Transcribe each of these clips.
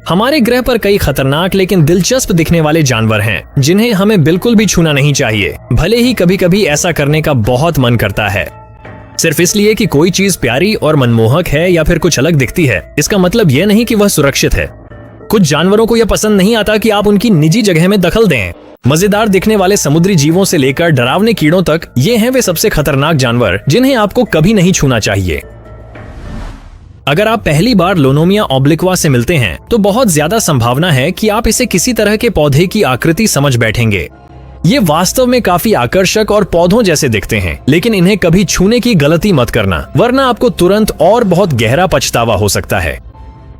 हमारे ग्रह पर कई खतरनाक लेकिन दिलचस्प दिखने वाले जानवर हैं, जिन्हें हमें बिल्कुल भी छूना नहीं चाहिए, भले ही कभी कभी ऐसा करने का बहुत मन करता है। सिर्फ इसलिए कि कोई चीज प्यारी और मनमोहक है या फिर कुछ अलग दिखती है, इसका मतलब यह नहीं कि वह सुरक्षित है। कुछ जानवरों को यह पसंद नहीं आता कि आप उनकी निजी जगह में दखल दें। मजेदार दिखने वाले समुद्री जीवों से लेकर डरावने कीड़ों तक, ये हैं वे सबसे खतरनाक जानवर जिन्हें आपको कभी नहीं छूना चाहिए। अगर आप पहली बार लोनोमिया ऑब्लिक्वा से मिलते हैं तो बहुत ज्यादा संभावना है कि आप इसे किसी तरह के पौधे की आकृति समझ बैठेंगे। ये वास्तव में काफी आकर्षक और पौधों जैसे दिखते हैं, लेकिन इन्हें कभी छूने की गलती मत करना, वरना आपको तुरंत और बहुत गहरा पछतावा हो सकता है।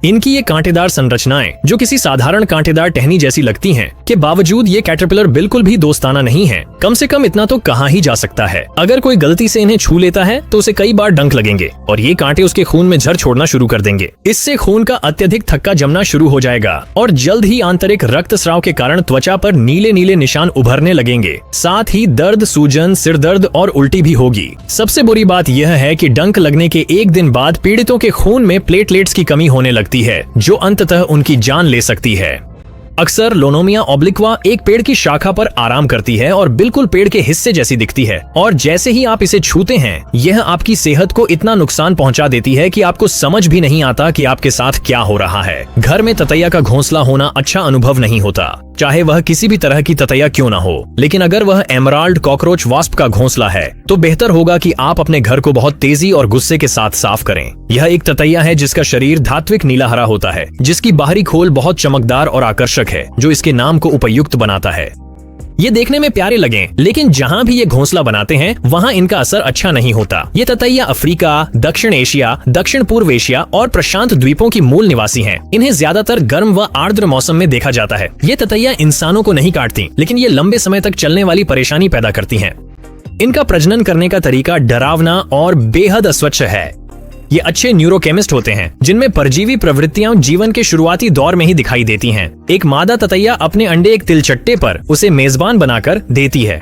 इनकी ये कांटेदार संरचनाएं, जो किसी साधारण कांटेदार टहनी जैसी लगती हैं, के बावजूद ये कैटरपिलर बिल्कुल भी दोस्ताना नहीं है। कम से कम इतना तो कहा ही जा सकता है। अगर कोई गलती से इन्हें छू लेता है तो उसे कई बार डंक लगेंगे और ये कांटे उसके खून में झर छोड़ना शुरू कर देंगे। इससे खून का अत्यधिक थक्का जमना शुरू हो जाएगा और जल्द ही आंतरिक रक्तस्राव के कारण त्वचा पर नीले नीले निशान उभरने लगेंगे। साथ ही दर्द, सूजन, सिर दर्द और उल्टी भी होगी। सबसे बुरी बात यह है कि डंक लगने के एक दिन बाद पीड़ितों के खून में प्लेटलेट्स की कमी होने लगती है, जो अंततः उनकी जान ले सकती है। अक्सर लोनोमिया ऑब्लिक्वा एक पेड़ की शाखा पर आराम करती है और बिल्कुल पेड़ के हिस्से जैसी दिखती है, और जैसे ही आप इसे छूते हैं यह आपकी सेहत को इतना नुकसान पहुंचा देती है कि आपको समझ भी नहीं आता कि आपके साथ क्या हो रहा है। घर में ततैया का घोंसला होना अच्छा अनुभव नहीं होता, चाहे वह किसी भी तरह की ततैया क्यों ना हो। लेकिन अगर वह एमराल्ड कॉकरोच वास्प का घोंसला है तो बेहतर होगा कि आप अपने घर को बहुत तेजी और गुस्से के साथ साफ करें। यह एक ततैया है जिसका शरीर धात्विक नीला हरा होता है, जिसकी बाहरी खोल बहुत चमकदार और आकर्षक है, जो इसके नाम को उपयुक्त बनाता है। ये देखने में प्यारे लगें, लेकिन जहाँ भी ये घोंसला बनाते हैं वहाँ इनका असर अच्छा नहीं होता। ये ततैया अफ्रीका, दक्षिण एशिया, दक्षिण पूर्व एशिया और प्रशांत द्वीपों की मूल निवासी हैं। इन्हें ज्यादातर गर्म व आर्द्र मौसम में देखा जाता है। ये ततैया इंसानों को नहीं काटती, लेकिन ये लंबे समय तक चलने वाली परेशानी पैदा करती हैं। इनका प्रजनन करने का तरीका डरावना और बेहद अस्वच्छ है। ये अच्छे न्यूरोकेमिस्ट होते हैं, जिनमें परजीवी प्रवृत्तियां जीवन के शुरुआती दौर में ही दिखाई देती हैं। एक मादा ततैया अपने अंडे एक तिलचट्टे पर उसे मेजबान बनाकर देती है।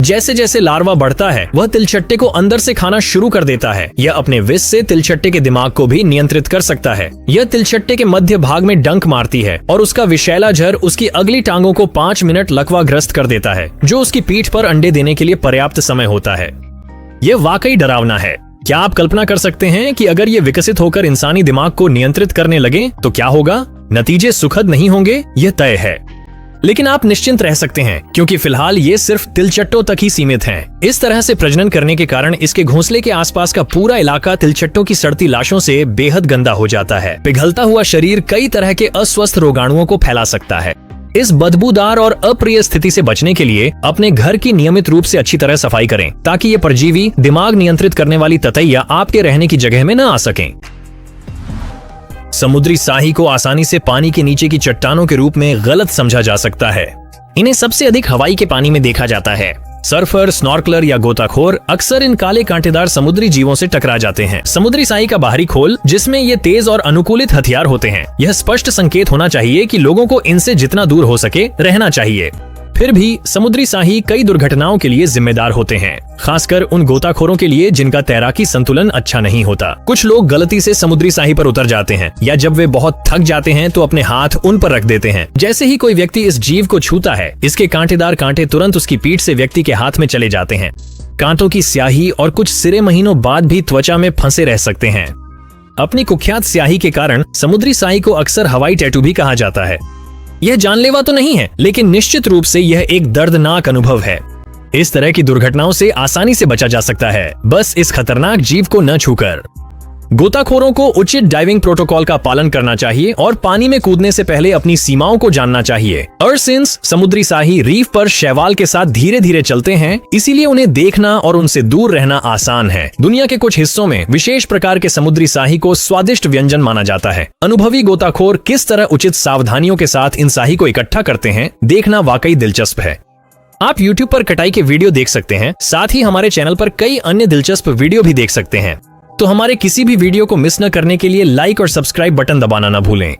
जैसे जैसे लार्वा बढ़ता है वह तिलचट्टे को अंदर से खाना शुरू कर देता है। यह अपने विष से तिलचट्टे के दिमाग को भी नियंत्रित कर सकता है। यह तिलचट्टे के मध्य भाग में डंक मारती है और उसका विषैला झर उसकी अगली टांगों को 5 मिनट लकवाग्रस्त कर देता है, जो उसकी पीठ पर अंडे देने के लिए पर्याप्त समय होता है। यह वाकई डरावना है। क्या आप कल्पना कर सकते हैं कि अगर ये विकसित होकर इंसानी दिमाग को नियंत्रित करने लगे तो क्या होगा? नतीजे सुखद नहीं होंगे, यह तय है। लेकिन आप निश्चिंत रह सकते हैं, क्योंकि फिलहाल ये सिर्फ तिलचट्टों तक ही सीमित हैं। इस तरह से प्रजनन करने के कारण इसके घोंसले के आसपास का पूरा इलाका तिलचट्टों की सड़ती लाशों से बेहद गंदा हो जाता है। पिघलता हुआ शरीर कई तरह के अस्वस्थ रोगाणुओं को फैला सकता है। इस बदबूदार और अप्रिय स्थिति से बचने के लिए अपने घर की नियमित रूप से अच्छी तरह सफाई करें, ताकि ये परजीवी दिमाग नियंत्रित करने वाली ततैया आपके रहने की जगह में न आ सकें। समुद्री साही को आसानी से पानी के नीचे की चट्टानों के रूप में गलत समझा जा सकता है। इन्हें सबसे अधिक हवाई के पानी में देखा जाता है। सर्फर, स्नॉर्कलर या गोताखोर अक्सर इन काले कांटेदार समुद्री जीवों से टकरा जाते हैं। समुद्री साही का बाहरी खोल, जिसमें ये तेज और अनुकूलित हथियार होते हैं, यह स्पष्ट संकेत होना चाहिए कि लोगों को इनसे जितना दूर हो सके रहना चाहिए। फिर भी समुद्री साही कई दुर्घटनाओं के लिए जिम्मेदार होते हैं, खासकर उन गोताखोरों के लिए जिनका तैराकी संतुलन अच्छा नहीं होता। कुछ लोग गलती से समुद्री साही पर उतर जाते हैं, या जब वे बहुत थक जाते हैं तो अपने हाथ उन पर रख देते हैं। जैसे ही कोई व्यक्ति इस जीव को छूता है, इसके कांटेदार कांटे तुरंत उसकी पीठ से व्यक्ति के हाथ में चले जाते हैं। कांटों की स्याही और कुछ सिरे महीनों बाद भी त्वचा में फंसे रह सकते हैं। अपनी कुख्यात स्याही के कारण समुद्री साही को अक्सर हवाई टैटू भी कहा जाता है। यह जानलेवा तो नहीं है, लेकिन निश्चित रूप से यह एक दर्दनाक अनुभव है। इस तरह की दुर्घटनाओं से आसानी से बचा जा सकता है, बस इस खतरनाक जीव को न छूकर। गोताखोरों को उचित डाइविंग प्रोटोकॉल का पालन करना चाहिए और पानी में कूदने से पहले अपनी सीमाओं को जानना चाहिए। अर्सिन्स समुद्री साही रीफ पर शैवाल के साथ धीरे धीरे चलते हैं, इसीलिए उन्हें देखना और उनसे दूर रहना आसान है। दुनिया के कुछ हिस्सों में विशेष प्रकार के समुद्री साही को स्वादिष्ट व्यंजन माना जाता है। अनुभवी गोताखोर किस तरह उचित सावधानियों के साथ इन साही को इकट्ठा करते हैं, देखना वाकई दिलचस्प है। आप YouTube पर कटाई के वीडियो देख सकते हैं, साथ ही हमारे चैनल पर कई अन्य दिलचस्प वीडियो भी देख सकते हैं। तो हमारे किसी भी वीडियो को मिस न करने के लिए लाइक और सब्सक्राइब बटन दबाना न भूलें।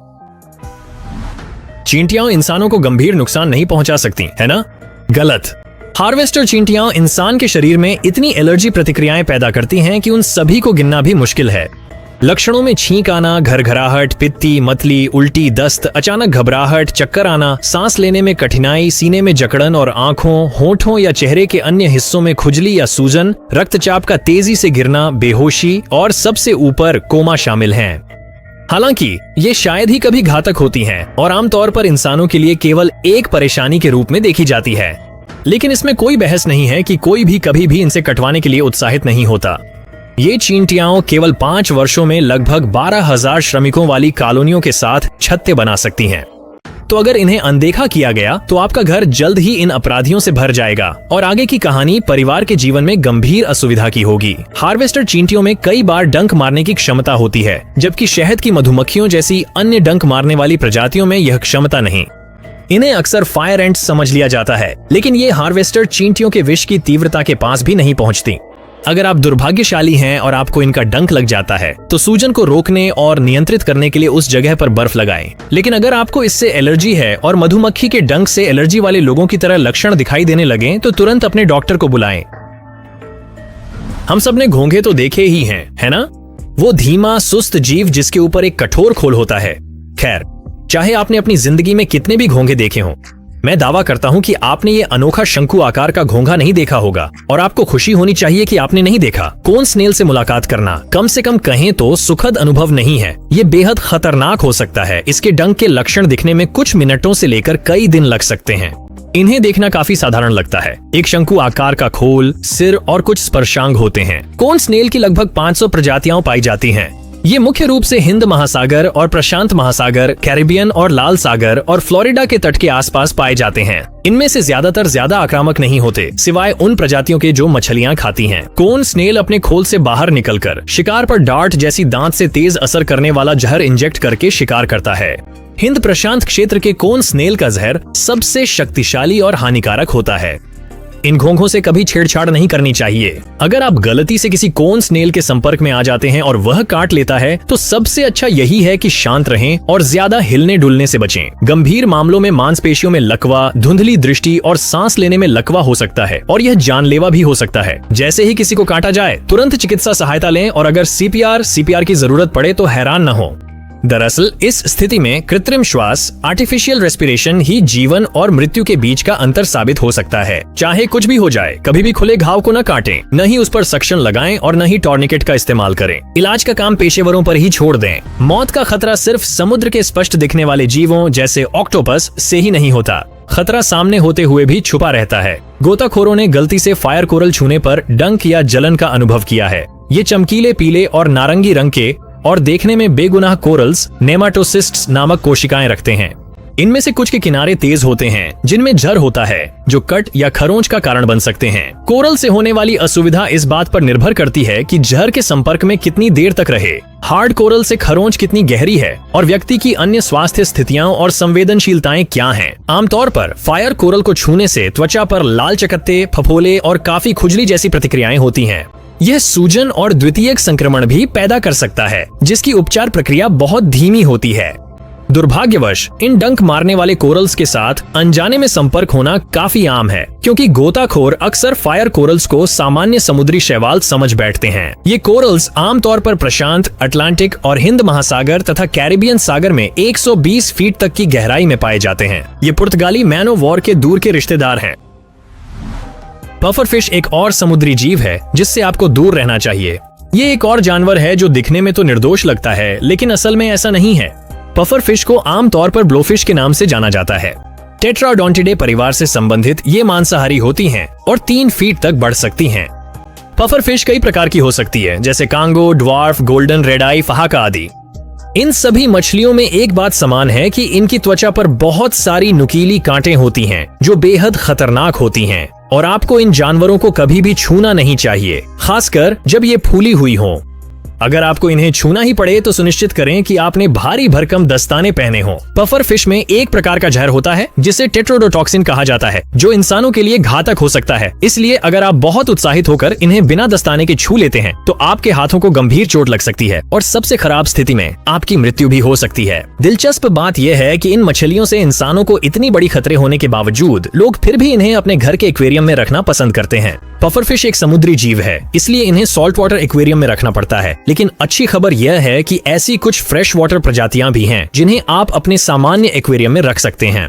चींटियां इंसानों को गंभीर नुकसान नहीं पहुंचा सकती, है ना? गलत। हार्वेस्टर चींटियां इंसान के शरीर में इतनी एलर्जी प्रतिक्रियाएं पैदा करती हैं कि उन सभी को गिनना भी मुश्किल है। लक्षणों में छींक आना, घरघराहट, पित्ती, मतली, उल्टी, दस्त, अचानक घबराहट, चक्कर आना, सांस लेने में कठिनाई, सीने में जकड़न और आंखों, होठों या चेहरे के अन्य हिस्सों में खुजली या सूजन, रक्तचाप का तेजी से गिरना, बेहोशी और सबसे ऊपर कोमा शामिल हैं। हालांकि ये शायद ही कभी घातक होती हैं और आमतौर पर इंसानों के लिए केवल एक परेशानी के रूप में देखी जाती है, लेकिन इसमें कोई बहस नहीं है कि कोई भी कभी भी इनसे कटवाने के लिए उत्साहित नहीं होता। ये चींटियां केवल 5 वर्षों में लगभग 12,000 श्रमिकों वाली कॉलोनियों के साथ छत्ते बना सकती हैं। तो अगर इन्हें अनदेखा किया गया तो आपका घर जल्द ही इन अपराधियों से भर जाएगा और आगे की कहानी परिवार के जीवन में गंभीर असुविधा की होगी। हार्वेस्टर चींटियों में कई बार डंक मारने की क्षमता होती है, जबकि शहद की मधुमक्खियों जैसी अन्य डंक मारने वाली प्रजातियों में यह क्षमता नहीं। इन्हें अक्सर फायर एंट्स समझ लिया जाता है, लेकिन ये हार्वेस्टर चींटियों के विष की तीव्रता के पास भी नहीं पहुंचती। अगर आप दुर्भाग्यशाली हैं और आपको इनका डंक लग जाता है तो सूजन को रोकने और नियंत्रित करने के लिए उस जगह पर बर्फ लगाएं। लेकिन अगर आपको इससे एलर्जी है और मधुमक्खी के डंक से एलर्जी वाले लोगों की तरह लक्षण दिखाई देने लगे तो तुरंत अपने डॉक्टर को बुलाएं। हम सब ने घोंघे तो देखे ही हैं, है ना? वो धीमा सुस्त जीव जिसके ऊपर एक कठोर खोल होता है। खैर, चाहे आपने अपनी जिंदगी में कितने भी घोंघे देखे हों, मैं दावा करता हूं कि आपने ये अनोखा शंकु आकार का घोंघा नहीं देखा होगा और आपको खुशी होनी चाहिए कि आपने नहीं देखा। कोन स्नेल से मुलाकात करना कम से कम कहें तो सुखद अनुभव नहीं है। ये बेहद खतरनाक हो सकता है। इसके डंक के लक्षण दिखने में कुछ मिनटों से लेकर कई दिन लग सकते हैं। इन्हें देखना काफी साधारण लगता है। एक शंकु आकार का खोल, सिर और कुछ स्पर्शांग होते हैं। कोन स्नेल की लगभग 500 प्रजातियां पाई जाती हैं। ये मुख्य रूप से हिंद महासागर और प्रशांत महासागर, कैरिबियन और लाल सागर और फ्लोरिडा के तट के आसपास पाए जाते हैं। इनमें से ज्यादातर ज्यादा आक्रामक नहीं होते, सिवाय उन प्रजातियों के जो मछलियां खाती हैं। कोन स्नेल अपने खोल से बाहर निकलकर शिकार पर डार्ट जैसी दांत से तेज असर करने वाला जहर इंजेक्ट करके शिकार करता है। हिंद प्रशांत क्षेत्र के कोन स्नेल का जहर सबसे शक्तिशाली और हानिकारक होता है। इन घोंघों से कभी छेड़छाड़ नहीं करनी चाहिए। अगर आप गलती से किसी कोन स्नेल के संपर्क में आ जाते हैं और वह काट लेता है तो सबसे अच्छा यही है कि शांत रहें और ज्यादा हिलने डुलने से बचें। गंभीर मामलों में मांसपेशियों में लकवा, धुंधली दृष्टि और सांस लेने में लकवा हो सकता है और यह जानलेवा भी हो सकता है। जैसे ही किसी को काटा जाए तुरंत चिकित्सा सहायता लें और अगर सीपीआर की जरूरत पड़े तो हैरान न हो। दरअसल इस स्थिति में कृत्रिम श्वास, आर्टिफिशियल रेस्पिरेशन ही जीवन और मृत्यु के बीच का अंतर साबित हो सकता है। चाहे कुछ भी हो जाए, कभी भी खुले घाव को न काटें, न ही उस पर सक्शन लगाएं और न ही टॉर्निकेट का इस्तेमाल करें। इलाज का काम पेशेवरों पर ही छोड़ दें। मौत का खतरा सिर्फ समुद्र के स्पष्ट दिखने वाले जीवों जैसे ऑक्टोपस से ही नहीं होता। खतरा सामने होते हुए भी छुपा रहता है। गोताखोरों ने गलती से फायर कोरल छूने पर डंक या जलन का अनुभव किया है। ये चमकीले पीले और नारंगी रंग के और देखने में बेगुनाह कोरल्स नेमाटोसिस्ट्स नामक कोशिकाएं रखते हैं। इनमें से कुछ के किनारे तेज होते हैं जिनमें जर होता है जो कट या खरोंच का कारण बन सकते हैं। कोरल से होने वाली असुविधा इस बात पर निर्भर करती है कि जहर के संपर्क में कितनी देर तक रहे, हार्ड कोरल से खरोंच कितनी गहरी है और व्यक्ति की अन्य स्वास्थ्य स्थितियां और संवेदनशीलताएं क्या हैं। आमतौर पर फायर कोरल को छूने से त्वचा पर लाल चकत्ते, फफोले और काफी खुजली जैसी प्रतिक्रियाएं होती हैं। यह सूजन और द्वितीयक संक्रमण भी पैदा कर सकता है, जिसकी उपचार प्रक्रिया बहुत धीमी होती है। दुर्भाग्यवश इन डंक मारने वाले कोरल्स के साथ अनजाने में संपर्क होना काफी आम है, क्योंकि गोताखोर अक्सर फायर कोरल्स को सामान्य समुद्री शैवाल समझ बैठते हैं। ये कोरल्स आमतौर पर प्रशांत, अटलांटिक और हिंद महासागर तथा कैरिबियन सागर में 120 फीट तक की गहराई में पाए जाते हैं। ये पुर्तगाली मैन ऑफ वॉर के दूर के रिश्तेदार हैं। पफरफिश एक और समुद्री जीव है जिससे आपको दूर रहना चाहिए। ये एक और जानवर है जो दिखने में तो निर्दोष लगता है, लेकिन असल में ऐसा नहीं है। पफरफिश को आमतौर पर ब्लोफिश के नाम से जाना जाता है। टेट्राडोंटिडे परिवार से संबंधित ये मांसाहारी होती हैं और 3 फीट तक बढ़ सकती हैं। पफरफिश कई प्रकार की हो सकती है, जैसे कांगो, ड्वार्फ, गोल्डन रेड आई, फहाका आदि। इन सभी मछलियों में एक बात समान है कि इनकी त्वचा पर बहुत सारी नुकीली कांटें होती हैं जो बेहद खतरनाक होती हैं और आपको इन जानवरों को कभी भी छूना नहीं चाहिए, खासकर जब ये फूली हुई हों। अगर आपको इन्हें छूना ही पड़े तो सुनिश्चित करें कि आपने भारी भरकम दस्ताने पहने हों। पफरफिश में एक प्रकार का जहर होता है जिसे टेट्रोडोटॉक्सिन कहा जाता है, जो इंसानों के लिए घातक हो सकता है। इसलिए अगर आप बहुत उत्साहित होकर इन्हें बिना दस्ताने के छू लेते हैं तो आपके हाथों को गंभीर चोट लग सकती है और सबसे खराब स्थिति में आपकी मृत्यु भी हो सकती है। दिलचस्प बात यह है कि इन मछलियों से इंसानों को इतनी बड़ी खतरे होने के बावजूद लोग फिर भी इन्हें अपने घर के एक्वेरियम में रखना पसंद करते हैं। पफरफिश एक समुद्री जीव है, इसलिए इन्हें सॉल्ट वाटर एक्वेरियम में रखना पड़ता है, लेकिन अच्छी खबर यह है कि ऐसी कुछ फ्रेश वाटर प्रजातियां भी हैं जिन्हें आप अपने सामान्य एक्वेरियम में रख सकते हैं।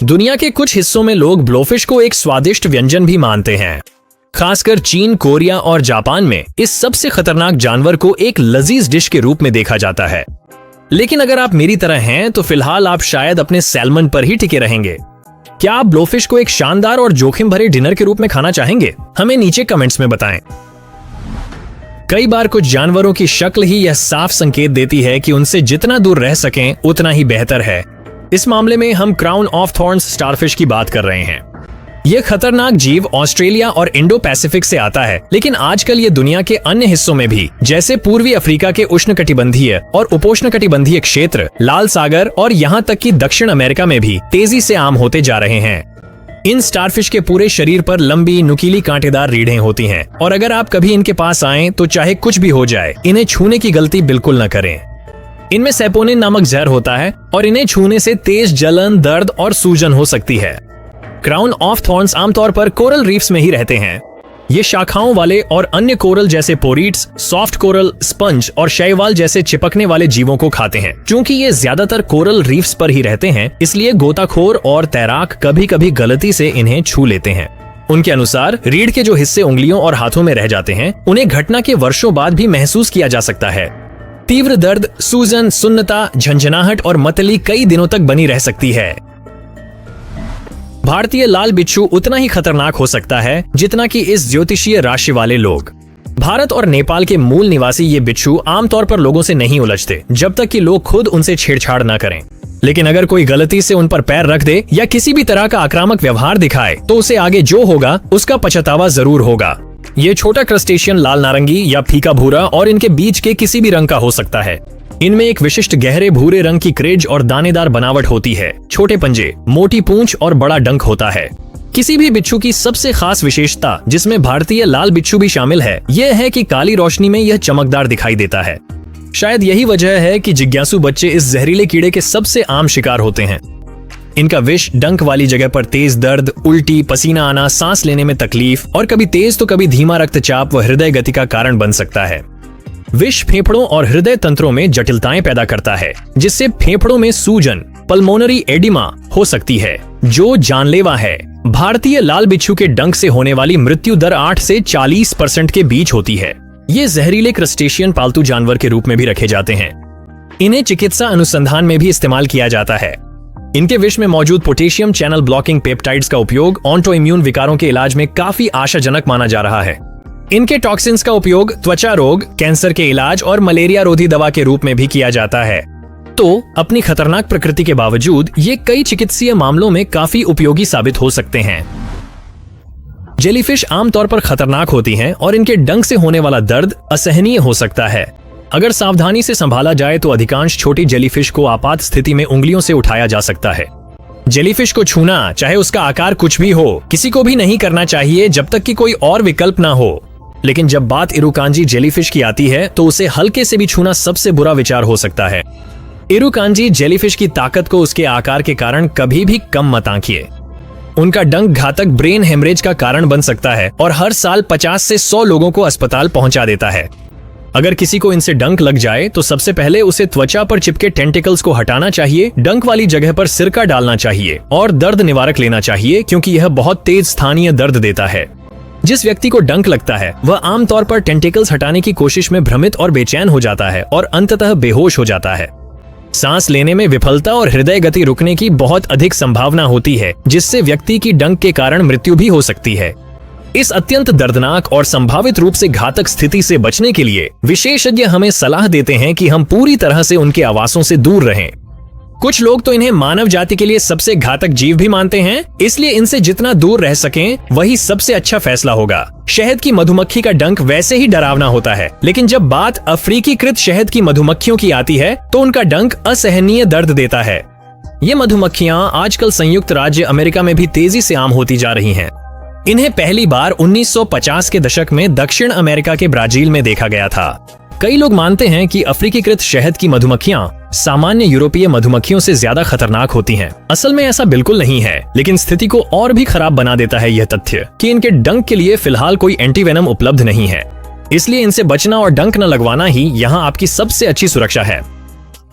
दुनिया के कुछ हिस्सों में लोग ब्लोफिश को एक स्वादिष्ट व्यंजन भी मानते हैं। खासकर चीन, कोरिया और जापान में इस सबसे खतरनाक जानवर को एक लजीज डिश के रूप में देखा जाता है। लेकिन अगर आप मेरी तरह हैं तो फिलहाल आप शायद अपने सैल्मन पर ही टिके रहेंगे। क्या आप ब्लोफिश को एक शानदार और जोखिम भरे डिनर के रूप में खाना चाहेंगे? हमें नीचे कमेंट्स में बताएं। कई बार कुछ जानवरों की शक्ल ही यह साफ संकेत देती है कि उनसे जितना दूर रह सकें उतना ही बेहतर है। इस मामले में हम क्राउन ऑफ थॉर्न्स स्टारफिश की बात कर रहे हैं। यह खतरनाक जीव ऑस्ट्रेलिया और इंडो पैसिफिक से आता है, लेकिन आजकल ये दुनिया के अन्य हिस्सों में भी, जैसे पूर्वी अफ्रीका के उष्णकटिबंधीय और उपोष्णकटिबंधीय क्षेत्र, लाल सागर और यहाँ तक कि दक्षिण अमेरिका में भी तेजी से आम होते जा रहे हैं। इन स्टारफिश के पूरे शरीर पर लंबी नुकीली कांटेदार रीढ़ें होती हैं और अगर आप कभी इनके पास आएं तो चाहे कुछ भी हो जाए, इन्हें छूने की गलती बिल्कुल न करें। इनमें सेपोनिन नामक जहर होता है और इन्हें छूने से तेज जलन, दर्द और सूजन हो सकती है। क्राउन ऑफ थॉर्न्स आमतौर पर कोरल रीफ्स में ही रहते हैं। ये शाखाओं वाले और अन्य कोरल जैसे पोरीट्स, सॉफ्ट कोरल, स्पंज और शैवाल जैसे चिपकने वाले जीवों को खाते हैं। क्योंकि ये ज्यादातर कोरल रीफ्स पर ही रहते हैं, इसलिए गोताखोर और तैराक कभी कभी गलती से इन्हें छू लेते हैं। उनके अनुसार रीढ़ के जो हिस्से उंगलियों और हाथों में रह जाते हैं, उन्हें घटना के वर्षों बाद भी महसूस किया जा सकता है। तीव्र दर्द, सूजन, सुन्नता, झंझनाहट और मतली कई दिनों तक बनी रह सकती है। भारतीय लाल बिच्छू उतना ही खतरनाक हो सकता है जितना कि इस ज्योतिषीय राशि वाले लोग। भारत और नेपाल के मूल निवासी ये बिच्छू आमतौर पर लोगों से नहीं उलझते जब तक कि लोग खुद उनसे छेड़छाड़ न करें। लेकिन अगर कोई गलती से उन पर पैर रख दे या किसी भी तरह का आक्रामक व्यवहार दिखाए तो उसे आगे जो होगा उसका पछतावा जरूर होगा। ये छोटा क्रस्टेशियन लाल नारंगी या फीका भूरा और इनके बीच के किसी भी रंग का हो सकता है। इनमें एक विशिष्ट गहरे भूरे रंग की क्रेज और दानेदार बनावट होती है। छोटे पंजे, मोटी पूंछ और बड़ा डंक होता है। किसी भी बिच्छू की सबसे खास विशेषता, जिसमें भारतीय लाल बिच्छू भी शामिल है, यह है कि काली रोशनी में यह चमकदार दिखाई देता है। शायद यही वजह है कि जिज्ञासु बच्चे इस जहरीले कीड़े के सबसे आम शिकार होते हैं। इनका विष डंक वाली जगह पर तेज दर्द, उल्टी, पसीना आना, सांस लेने में तकलीफ और कभी तेज तो कभी धीमा रक्तचाप व हृदय गति का कारण बन सकता है। विष फेफड़ों और हृदय तंत्रों में जटिलताएं पैदा करता है, जिससे फेफड़ों में सूजन, पल्मोनरी एडिमा हो सकती है, जो जानलेवा है। भारतीय लाल बिच्छू के डंक से होने वाली मृत्यु दर 8 से 40% के बीच होती है। ये जहरीले क्रस्टेशियन पालतू जानवर के रूप में भी रखे जाते हैं। इन्हें चिकित्सा अनुसंधान में भी इस्तेमाल किया जाता है। इनके विष में मौजूद पोटेशियम चैनल ब्लॉकिंग पेप्टाइड्स का उपयोग ऑटो इम्यून विकारों के इलाज में काफी आशाजनक माना जा रहा है। इनके टॉक्सिन्स का उपयोग त्वचा रोग, कैंसर के इलाज और मलेरिया रोधी दवा के रूप में भी किया जाता है। तो अपनी खतरनाक प्रकृति के बावजूद ये कई चिकित्सीय मामलों में काफी उपयोगी साबित हो सकते हैं। जेलीफिश आमतौर पर खतरनाक होती हैं और इनके डंक से होने वाला दर्द असहनीय हो सकता है। अगर सावधानी से संभाला जाए तो अधिकांश छोटी जेलीफिश को आपात स्थिति में उंगलियों से उठाया जा सकता है। जेलीफिश को छूना, चाहे उसका आकार कुछ भी हो, किसी को भी नहीं करना चाहिए जब तक कि कोई और विकल्प ना हो। लेकिन जब बात इरुकांजी जेलीफिश की आती है तो उसे हल्के से भी छूना सबसे बुरा विचार हो सकता है। इरुकांजी जेलीफिश की ताकत को उसके आकार के कारण कभी भी कम मत आंकिए। उनका डंक घातक ब्रेन हेमरेज का कारण बन सकता है और हर साल 50 से 100 लोगों को अस्पताल पहुंचा देता है। अगर किसी को इनसे डंक लग जाए तो सबसे पहले उसे त्वचा पर चिपके टेंटिकल्स को हटाना चाहिए, डंक वाली जगह पर सिरका डालना चाहिए और दर्द निवारक लेना चाहिए, क्योंकि यह बहुत तेज स्थानीय दर्द देता है। जिस व्यक्ति को डंक लगता है वह आमतौर पर टेंटिकल्स हटाने की कोशिश में भ्रमित और बेचैन हो जाता है और अंततः बेहोश हो जाता है। सांस लेने में विफलता और हृदय गति रुकने की बहुत अधिक संभावना होती है, जिससे व्यक्ति की डंक के कारण मृत्यु भी हो सकती है। इस अत्यंत दर्दनाक और संभावित रूप से घातक स्थिति से बचने के लिए विशेषज्ञ हमें सलाह देते हैं कि हम पूरी तरह से उनके आवासों से दूर रहें। कुछ लोग तो इन्हें मानव जाति के लिए सबसे घातक जीव भी मानते हैं, इसलिए इनसे जितना दूर रह सकें वही सबसे अच्छा फैसला होगा। शहद की मधुमक्खी का डंक वैसे ही डरावना होता है, लेकिन जब बात अफ्रीकीकृत शहद की मधुमक्खियों की आती है तो उनका डंक असहनीय दर्द देता है। ये मधुमक्खियां आजकल संयुक्त राज्य अमेरिका में भी तेजी से आम होती जा रही हैं। इन्हें पहली बार 1950 के दशक में दक्षिण अमेरिका के ब्राजील में देखा गया था। कई लोग मानते हैं कि अफ्रीकीकृत शहद की मधुमक्खियां सामान्य यूरोपीय मधुमक्खियों से ज्यादा खतरनाक होती हैं। असल में ऐसा बिल्कुल नहीं है, लेकिन स्थिति को और भी खराब बना देता है यह तथ्य कि इनके डंक के लिए फिलहाल कोई एंटीवेनम उपलब्ध नहीं है। इसलिए इनसे बचना और डंक न लगवाना ही यहाँ आपकी सबसे अच्छी सुरक्षा है।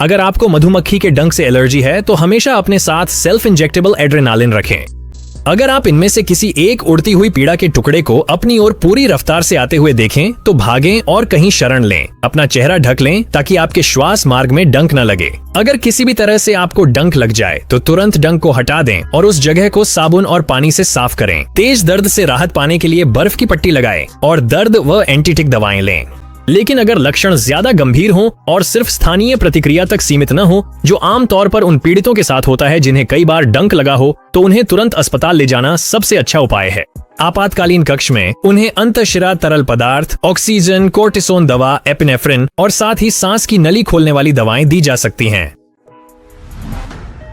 अगर आपको मधुमक्खी के डंक से एलर्जी है तो हमेशा अपने साथ सेल्फ इंजेक्टेबल एड्रेनालिन रखें। अगर आप इनमें से किसी एक उड़ती हुई पीड़ा के टुकड़े को अपनी ओर पूरी रफ्तार से आते हुए देखें तो भागें और कहीं शरण लें। अपना चेहरा ढक लें ताकि आपके श्वास मार्ग में डंक न लगे। अगर किसी भी तरह से आपको डंक लग जाए तो तुरंत डंक को हटा दें और उस जगह को साबुन और पानी से साफ करें। तेज दर्द से राहत पाने के लिए बर्फ की पट्टी लगाएं और दर्द व एंटीटिक दवाएं लें। लेकिन अगर लक्षण ज्यादा गंभीर हों और सिर्फ स्थानीय प्रतिक्रिया तक सीमित न हो, जो आमतौर पर उन पीड़ितों के साथ होता है जिन्हें कई बार डंक लगा हो, तो उन्हें तुरंत अस्पताल ले जाना सबसे अच्छा उपाय है। आपातकालीन कक्ष में उन्हें अंतःशिरा तरल पदार्थ, ऑक्सीजन, कोर्टिसोन दवा, एपिनेफ्रिन और साथ ही सांस की नली खोलने वाली दवाएं दी जा सकती हैं।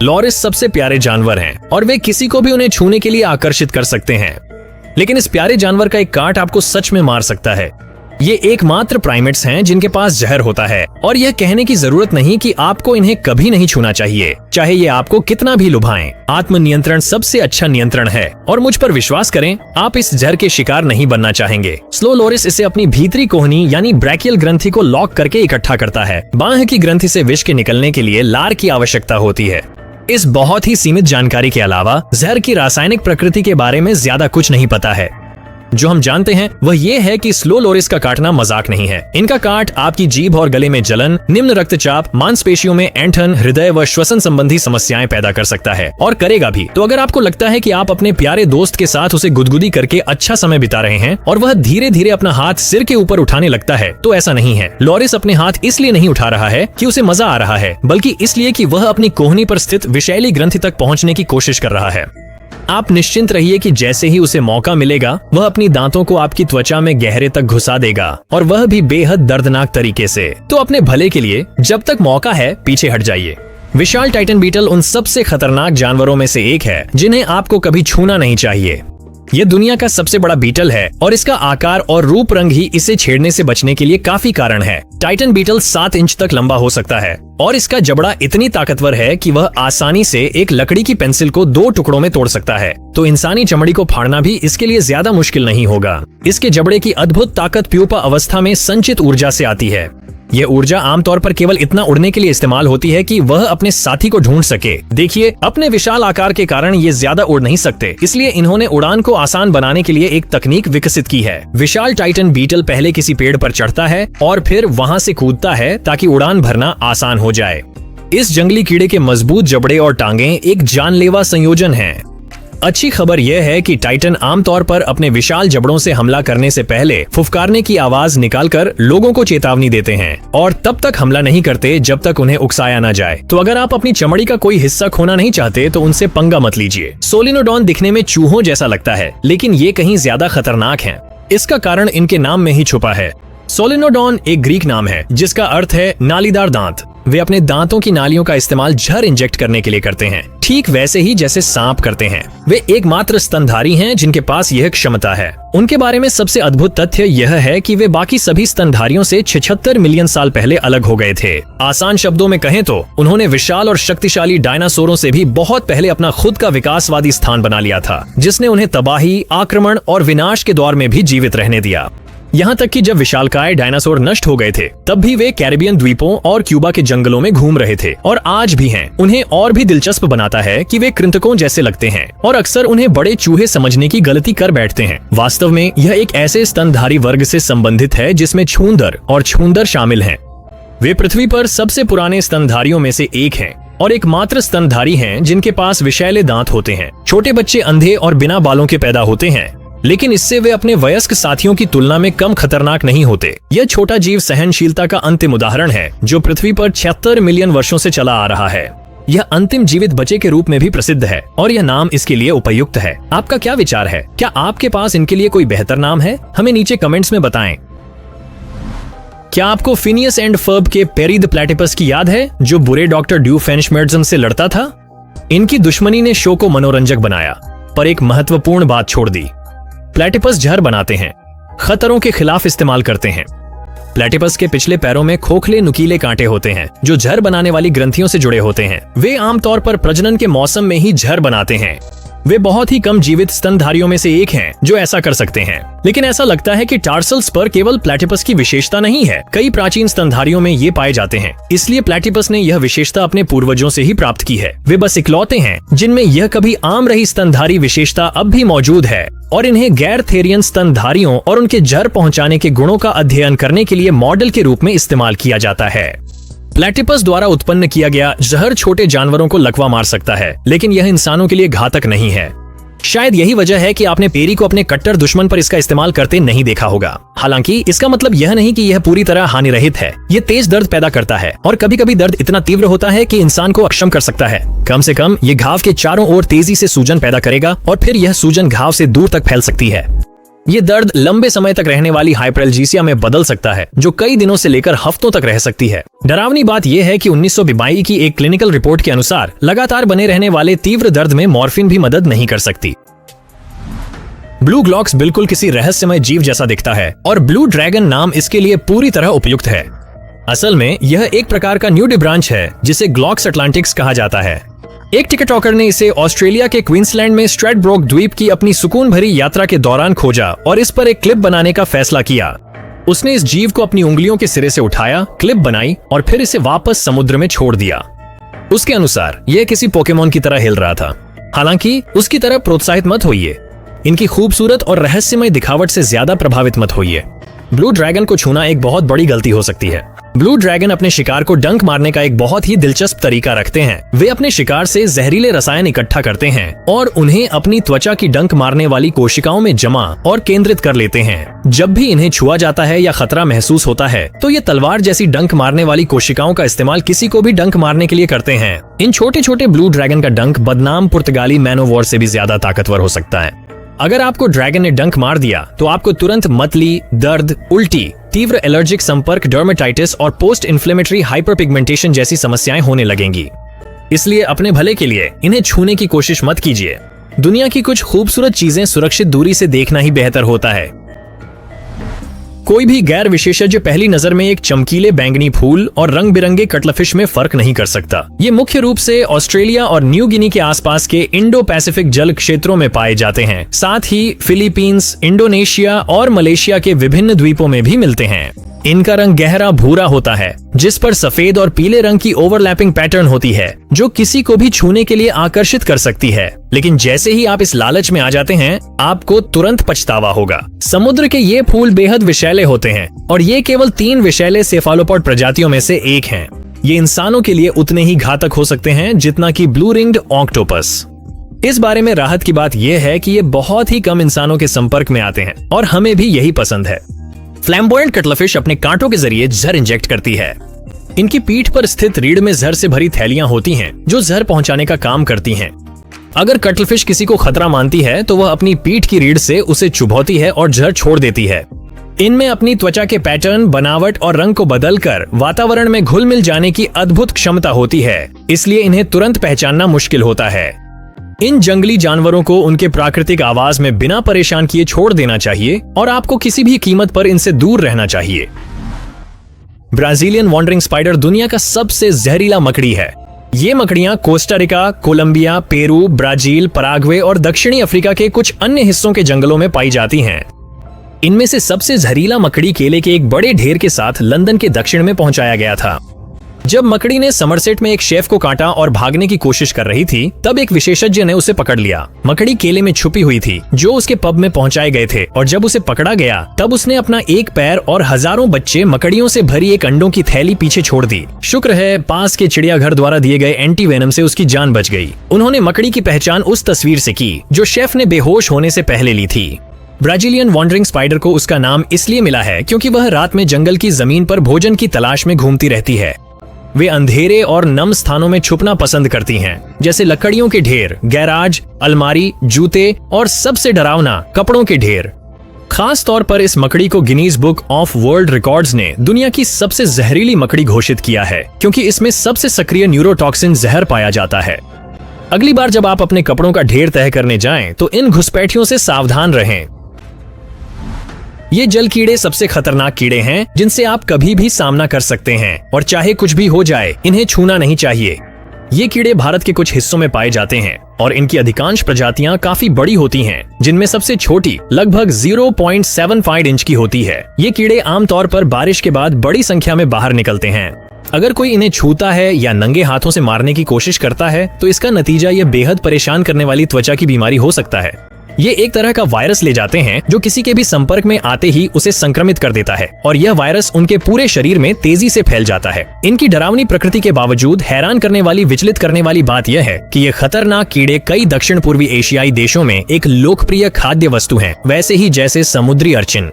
लॉरिस सबसे प्यारे जानवर हैं और वे किसी को भी उन्हें छूने के लिए आकर्षित कर सकते हैं। लेकिन इस प्यारे जानवर का एक काट आपको सच में मार सकता है। ये एकमात्र प्राइमेट्स हैं जिनके पास जहर होता है और यह कहने की जरूरत नहीं कि आपको इन्हें कभी नहीं छूना चाहिए, चाहे ये आपको कितना भी लुभाएं। आत्मनियंत्रण सबसे अच्छा नियंत्रण है और मुझ पर विश्वास करें, आप इस जहर के शिकार नहीं बनना चाहेंगे। स्लो लोरिस इसे अपनी भीतरी कोहनी यानी ब्रैकियल ग्रंथि को लॉक करके इकट्ठा करता है। बाह्य की ग्रंथि से विष के निकलने के लिए लार की आवश्यकता होती है। इस बहुत ही सीमित जानकारी के अलावा जहर की रासायनिक प्रकृति के बारे में ज्यादा कुछ नहीं पता है। जो हम जानते हैं वह ये है कि स्लो लोरिस का काटना मजाक नहीं है। इनका काट आपकी जीभ और गले में जलन, निम्न रक्तचाप, मांसपेशियों में ऐंठन, हृदय व श्वसन संबंधी समस्याएं पैदा कर सकता है और करेगा भी। तो अगर आपको लगता है कि आप अपने प्यारे दोस्त के साथ उसे गुदगुदी करके अच्छा समय बिता रहे हैं और वह धीरे धीरे अपना हाथ सिर के ऊपर उठाने लगता है, तो ऐसा नहीं है। लॉरिस अपने हाथ इसलिए नहीं उठा रहा है कि उसे मजा आ रहा है, बल्कि इसलिए कि वह अपनी कोहनी पर स्थित विषैली ग्रंथि तक पहुंचने की कोशिश कर रहा है। आप निश्चिंत रहिए कि जैसे ही उसे मौका मिलेगा वह अपनी दांतों को आपकी त्वचा में गहरे तक घुसा देगा और वह भी बेहद दर्दनाक तरीके से। तो अपने भले के लिए जब तक मौका है पीछे हट जाइए। विशाल टाइटन बीटल उन सबसे खतरनाक जानवरों में से एक है जिन्हें आपको कभी छूना नहीं चाहिए। यह दुनिया का सबसे बड़ा बीटल है और इसका आकार और रूप रंग ही इसे छेड़ने से बचने के लिए काफी कारण है। टाइटन बीटल 7 इंच तक लंबा हो सकता है और इसका जबड़ा इतनी ताकतवर है कि वह आसानी से एक लकड़ी की पेंसिल को 2 टुकड़ों में तोड़ सकता है। तो इंसानी चमड़ी को फाड़ना भी इसके लिए ज्यादा मुश्किल नहीं होगा। इसके जबड़े की अद्भुत ताकत प्यूपा अवस्था में संचित ऊर्जा से आती है। यह ऊर्जा आमतौर पर केवल इतना उड़ने के लिए इस्तेमाल होती है कि वह अपने साथी को ढूंढ सके। देखिए, अपने विशाल आकार के कारण ये ज्यादा उड़ नहीं सकते, इसलिए इन्होंने उड़ान को आसान बनाने के लिए एक तकनीक विकसित की है। विशाल टाइटन बीटल पहले किसी पेड़ पर चढ़ता है और फिर वहां से कूदता है ताकि उड़ान भरना आसान हो जाए। इस जंगली कीड़े के मजबूत जबड़े और टांगे एक जानलेवा संयोजन है। अच्छी खबर यह है कि टाइटन आमतौर पर अपने विशाल जबड़ों से हमला करने से पहले फुफकारने की आवाज निकालकर लोगों को चेतावनी देते हैं और तब तक हमला नहीं करते जब तक उन्हें उकसाया न जाए। तो अगर आप अपनी चमड़ी का कोई हिस्सा खोना नहीं चाहते तो उनसे पंगा मत लीजिए। सोलिनोडॉन दिखने में चूहों जैसा लगता है, लेकिन ये कहीं ज्यादा खतरनाक हैं। इसका कारण इनके नाम में ही छुपा है। सोलिनोडॉन एक ग्रीक नाम है जिसका अर्थ है नालीदार दांत। वे अपने दांतों की नालियों का इस्तेमाल जहर इंजेक्ट करने के लिए करते हैं, ठीक वैसे ही जैसे सांप करते हैं। वे एकमात्र स्तनधारी हैं जिनके पास यह क्षमता है। उनके बारे में सबसे अद्भुत तथ्य यह है कि वे बाकी सभी स्तनधारियों से 76 मिलियन साल पहले अलग हो गए थे। आसान शब्दों में कहें तो उन्होंने विशाल और शक्तिशाली डायनासोरों से भी बहुत पहले अपना खुद का विकासवादी स्थान बना लिया था, जिसने उन्हें तबाही, आक्रमण और विनाश के दौर में भी जीवित रहने दिया। यहाँ तक कि जब विशालकाय डायनासोर नष्ट हो गए थे तब भी वे कैरिबियन द्वीपों और क्यूबा के जंगलों में घूम रहे थे और आज भी हैं। उन्हें और भी दिलचस्प बनाता है कि वे कृंतकों जैसे लगते हैं और अक्सर उन्हें बड़े चूहे समझने की गलती कर बैठते हैं। वास्तव में यह एक ऐसे स्तनधारी वर्ग से संबंधित है जिसमें छूंदर और छूंदर शामिल हैं। वे पृथ्वी पर सबसे पुराने स्तनधारियों में से एक हैं और एकमात्र स्तनधारी हैं जिनके पास विषैले दांत होते हैं। छोटे बच्चे अंधे और बिना बालों के पैदा होते हैं, लेकिन इससे वे अपने वयस्क साथियों की तुलना में कम खतरनाक नहीं होते। यह छोटा जीव सहनशीलता का अंतिम उदाहरण है जो पृथ्वी पर 76 मिलियन वर्षों से चला आ रहा है। यह अंतिम जीवित बच्चे के रूप में भी प्रसिद्ध है और यह नाम इसके लिए उपयुक्त है। आपका क्या विचार है? क्या आपके पास इनके लिए कोई बेहतर नाम है? हमें नीचे कमेंट्स में बताएं। क्या आपको फिनियस एंड फर्ब के पेरी द प्लेटिपस की याद है जो बुरे डॉक्टर ड्यूफेन्शमेर्ट्ज़म से लड़ता था? इनकी दुश्मनी ने शो को मनोरंजक बनाया, पर एक महत्वपूर्ण बात छोड़ दी। प्लेटिपस जहर बनाते हैं, खतरों के खिलाफ इस्तेमाल करते हैं। प्लेटिपस के पिछले पैरों में खोखले नुकीले कांटे होते हैं जो जहर बनाने वाली ग्रंथियों से जुड़े होते हैं। वे आमतौर पर प्रजनन के मौसम में ही जहर बनाते हैं। वे बहुत ही कम जीवित स्तनधारियों में से एक हैं जो ऐसा कर सकते हैं। लेकिन ऐसा लगता है कि टार्सल स्पर केवल प्लैटिपस की विशेषता नहीं है, कई प्राचीन स्तनधारियों में ये पाए जाते हैं। इसलिए प्लैटिपस ने यह विशेषता अपने पूर्वजों से ही प्राप्त की है। वे बस इकलौते हैं जिनमें यह कभी आम रही स्तनधारी विशेषता अब भी मौजूद है, और इन्हें गैर थेरियन स्तनधारियों और उनके जड़ पहुंचाने के गुणों का अध्ययन करने के लिए मॉडल के रूप में इस्तेमाल किया जाता है। प्लैटिपस द्वारा उत्पन्न किया गया जहर छोटे जानवरों को लकवा मार सकता है, लेकिन यह इंसानों के लिए घातक नहीं है। शायद यही वजह है कि आपने पेरी को अपने कट्टर दुश्मन पर इसका इस्तेमाल करते नहीं देखा होगा। हालांकि इसका मतलब यह नहीं कि यह पूरी तरह हानिरहित है। ये तेज दर्द पैदा करता है और कभी कभी दर्द इतना तीव्र होता है कि इंसान को अक्षम कर सकता है। कम से कम ये घाव के चारों ओर तेजी से सूजन पैदा करेगा और फिर यह सूजन घाव से दूर तक फैल सकती है। ये दर्द लंबे समय तक रहने वाली हाइपरएल्जीसिया में बदल सकता है, जो कई दिनों से लेकर हफ्तों तक रह सकती है। डरावनी बात यह है कि 1922 की एक क्लिनिकल रिपोर्ट के अनुसार लगातार बने रहने वाले तीव्र दर्द में मॉर्फिन भी मदद नहीं कर सकती। ब्लू ग्लॉक्स बिल्कुल किसी रहस्यमय जीव जैसा दिखता है और ब्लू ड्रैगन नाम इसके लिए पूरी तरह उपयुक्त है। असल में यह एक प्रकार का न्यूडिब्रांच है जिसे ग्लॉक्स अटलांटिक्स कहा जाता है। एक टिकटॉकर ने इसे ऑस्ट्रेलिया के क्वींसलैंड में स्ट्रैटब्रोक द्वीप की अपनी सुकून भरी यात्रा के दौरान खोजा और इस पर एक क्लिप बनाने का फैसला किया। उसने इस जीव को अपनी उंगलियों के सिरे से उठाया, क्लिप बनाई और फिर इसे वापस समुद्र में छोड़ दिया। उसके अनुसार यह किसी पोकेमॉन की तरह हिल रहा था। हालांकि उसकी तरह प्रोत्साहित मत होइए, इनकी खूबसूरत और रहस्यमय दिखावट से ज्यादा प्रभावित मत होइए। ब्लू ड्रैगन को छूना एक बहुत बड़ी गलती हो सकती है। ब्लू ड्रैगन अपने शिकार को डंक मारने का एक बहुत ही दिलचस्प तरीका रखते हैं। वे अपने शिकार से जहरीले रसायन इकट्ठा करते हैं और उन्हें अपनी त्वचा की डंक मारने वाली कोशिकाओं में जमा और केंद्रित कर लेते हैं। जब भी इन्हें छुआ जाता है या खतरा महसूस होता है तो ये तलवार जैसी डंक मारने वाली कोशिकाओं का इस्तेमाल किसी को भी डंक मारने के लिए करते हैं। इन छोटे छोटे ब्लू ड्रैगन का डंक बदनाम पुर्तगाली मैनोवॉर से भी ज्यादा ताकतवर हो सकता है। अगर आपको ड्रैगन ने डंक मार दिया तो आपको तुरंत मतली, दर्द, उल्टी, तीव्र एलर्जिक संपर्क, डर्मेटाइटिस और पोस्ट इन्फ्लेमेटरी हाइपरपिगमेंटेशन जैसी समस्याएं होने लगेंगी। इसलिए अपने भले के लिए इन्हें छूने की कोशिश मत कीजिए। दुनिया की कुछ खूबसूरत चीजें सुरक्षित दूरी से देखना ही बेहतर होता है। कोई भी गैर विशेषज्ञ पहली नजर में एक चमकीले बैंगनी फूल और रंग बिरंगे कटलफिश में फर्क नहीं कर सकता। ये मुख्य रूप से ऑस्ट्रेलिया और न्यू गिनी के आसपास के इंडो पैसिफिक जल क्षेत्रों में पाए जाते हैं। साथ ही फिलीपींस, इंडोनेशिया और मलेशिया के विभिन्न द्वीपों में भी मिलते हैं। इनका रंग गहरा भूरा होता है जिस पर सफेद और पीले रंग की ओवरलैपिंग पैटर्न होती है, जो किसी को भी छूने के लिए आकर्षित कर सकती है। लेकिन जैसे ही आप इस लालच में आ जाते हैं, आपको तुरंत पछतावा होगा। समुद्र के ये फूल बेहद विषैले होते हैं और ये केवल 3 विषैले सेफालोपॉड प्रजातियों में से एक हैं। ये इंसानों के लिए उतने ही घातक हो सकते हैं जितना कि ब्लू रिंग्ड ऑक्टोपस। इस बारे में राहत की बात यह है कि ये बहुत ही कम इंसानों के संपर्क में आते हैं और हमें भी यही पसंद है। फ्लैम्बॉयंट कटलफिश अपने कांटों के जरिए जहर इंजेक्ट करती है। इनकी पीठ पर स्थित रीढ़ में जहर से भरी थैलियां होती हैं जो जहर पहुंचाने का काम करती हैं। अगर कटलफिश किसी को खतरा मानती है तो वह अपनी पीठ की रीढ़ से उसे चुभौती है और जहर छोड़ देती है। इनमें अपनी त्वचा के पैटर्न, बनावट और रंग को बदलकर वातावरण में घुल मिल जाने की अद्भुत क्षमता होती है, इसलिए इन्हें तुरंत पहचानना मुश्किल होता है। इन जंगली जानवरों को उनके प्राकृतिक आवाज में बिना परेशान किए छोड़ देना चाहिए और आपको किसी भी कीमत पर इनसे दूर रहना चाहिए। ब्राजीलियन वॉन्डरिंग स्पाइडर दुनिया का सबसे जहरीला मकड़ी है। ये मकड़ियां Costa Rica, Colombia, Peru, Brazil, Paraguay और दक्षिणी अफ्रीका के कुछ अन्य हिस्सों के जंगलों में पाई जाती हैं। इनमें से सबसे जहरीला मकड़ी केले के एक बड़े ढेर के साथ लंदन के दक्षिण में पहुंचाया गया था। जब मकड़ी ने समरसेट में एक शेफ को काटा और भागने की कोशिश कर रही थी, तब एक विशेषज्ञ ने उसे पकड़ लिया। मकड़ी केले में छुपी हुई थी जो उसके पब में पहुंचाए गए थे, और जब उसे पकड़ा गया तब उसने अपना एक पैर और हजारों बच्चे मकड़ियों से भरी एक अंडों की थैली पीछे छोड़ दी। शुक्र है पास के चिड़ियाघर द्वारा दिए गए एंटी वेनम से उसकी जान बच गई। उन्होंने मकड़ी की पहचान उस तस्वीर से की जो शेफ ने बेहोश होने से पहले ली थी। ब्राजीलियन वॉन्डरिंग स्पाइडर को उसका नाम इसलिए मिला है क्योंकि वह रात में जंगल की जमीन पर भोजन की तलाश में घूमती रहती है। वे अंधेरे और नम स्थानों में छुपना पसंद करती हैं, जैसे लकड़ियों के ढेर, गैराज, अलमारी, जूते और सबसे डरावना कपड़ों के ढेर। खास तौर पर इस मकड़ी को Guinness book of world records ने दुनिया की सबसे जहरीली मकड़ी घोषित किया है क्योंकि इसमें सबसे सक्रिय न्यूरोटॉक्सिन जहर पाया जाता है। अगली बार जब आप अपने कपड़ों का ढेर तय करने जाएं, तो इन घुसपैठियों से सावधान रहें। ये जल कीड़े सबसे खतरनाक कीड़े हैं जिनसे आप कभी भी सामना कर सकते हैं, और चाहे कुछ भी हो जाए इन्हें छूना नहीं चाहिए। ये कीड़े भारत के कुछ हिस्सों में पाए जाते हैं और इनकी अधिकांश प्रजातियां काफी बड़ी होती हैं, जिनमें सबसे छोटी लगभग 0.75 इंच की होती है। ये कीड़े आमतौर पर बारिश के बाद बड़ी संख्या में बाहर निकलते हैं। अगर कोई इन्हें छूता है या नंगे हाथों से मारने की कोशिश करता है तो इसका नतीजा ये बेहद परेशान करने वाली त्वचा की बीमारी हो सकता है। ये एक तरह का वायरस ले जाते हैं जो किसी के भी संपर्क में आते ही उसे संक्रमित कर देता है और यह वायरस उनके पूरे शरीर में तेजी से फैल जाता है। इनकी डरावनी प्रकृति के बावजूद हैरान करने वाली, विचलित करने वाली बात यह है कि ये खतरनाक कीड़े कई दक्षिण पूर्वी एशियाई देशों में एक लोकप्रिय खाद्य वस्तु हैं, वैसे ही जैसे समुद्री अर्चिन।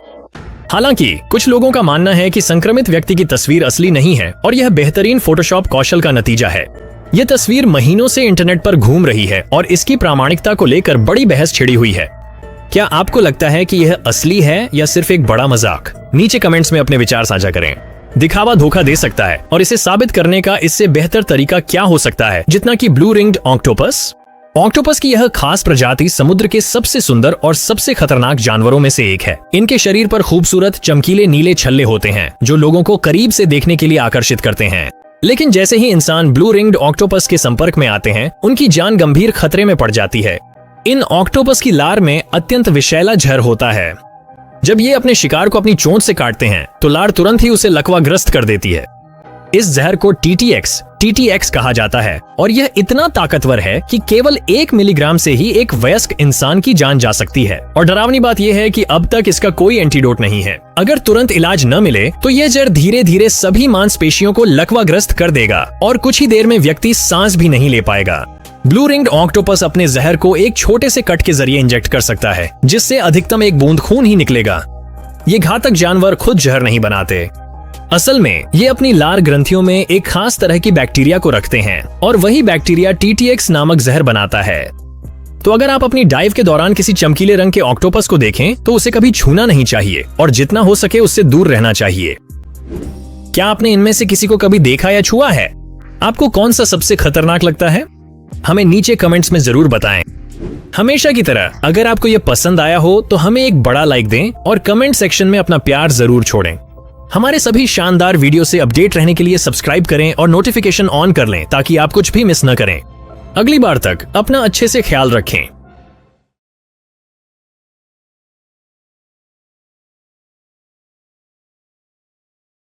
हालांकि कुछ लोगों का मानना है कि संक्रमित व्यक्ति की तस्वीर असली नहीं है और यह बेहतरीन फोटोशॉप कौशल का नतीजा है। यह तस्वीर महीनों से इंटरनेट पर घूम रही है और इसकी प्रामाणिकता को लेकर बड़ी बहस छिड़ी हुई है। क्या आपको लगता है कि यह असली है या सिर्फ एक बड़ा मजाक? नीचे कमेंट्स में अपने विचार साझा करें। दिखावा धोखा दे सकता है और इसे साबित करने का इससे बेहतर तरीका क्या हो सकता है जितना कि ब्लू रिंग्ड ऑक्टोपस? ऑक्टोपस की यह खास प्रजाति समुद्र के सबसे सुंदर और सबसे खतरनाक जानवरों में से एक है। इनके शरीर पर खूबसूरत चमकीले नीले छल्ले होते हैं जो लोगों को करीब से देखने के लिए आकर्षित करते हैं। लेकिन जैसे ही इंसान ब्लू रिंग्ड ऑक्टोपस के संपर्क में आते हैं, उनकी जान गंभीर खतरे में पड़ जाती है। इन ऑक्टोपस की लार में अत्यंत विषैला जहर होता है। जब ये अपने शिकार को अपनी चोंच से काटते हैं तो लार तुरंत ही उसे लकवाग्रस्त कर देती है। इस जहर को TTX कहा जाता है और यह इतना ताकतवर है कि केवल 1 मिलीग्राम से ही एक वयस्क इंसान की जान जा सकती है। और डरावनी बात यह है कि अब तक इसका कोई एंटीडोट नहीं है। अगर तुरंत इलाज न मिले तो यह जहर धीरे धीरे सभी मांसपेशियों को लकवाग्रस्त कर देगा और कुछ ही देर में व्यक्ति सांस भी नहीं ले पाएगा। ब्लू रिंग्ड ऑक्टोपस अपने जहर को एक छोटे से कट के जरिए इंजेक्ट कर सकता है, जिससे अधिकतम 1 बूंद खून ही निकलेगा। ये घातक जानवर खुद जहर नहीं बनाते। असल में ये अपनी लार ग्रंथियों में एक खास तरह की बैक्टीरिया को रखते हैं और वही बैक्टीरिया TTX नामक जहर बनाता है। तो अगर आप अपनी डाइव के दौरान किसी चमकीले रंग के ऑक्टोपस को देखें तो उसे कभी छूना नहीं चाहिए और जितना हो सके उससे दूर रहना चाहिए। क्या आपने इनमें से किसी को कभी देखा या छुआ है? आपको कौन सा सबसे खतरनाक लगता है? हमें नीचे कमेंट्स में जरूर बताएं। हमेशा की तरह अगर आपको यह पसंद आया हो तो हमें एक बड़ा लाइक दें और कमेंट सेक्शन में अपना प्यार जरूर छोड़ें। हमारे सभी शानदार वीडियो से अपडेट रहने के लिए सब्सक्राइब करें और नोटिफिकेशन ऑन कर लें ताकि आप कुछ भी मिस न करें। अगली बार तक अपना अच्छे से ख्याल रखें।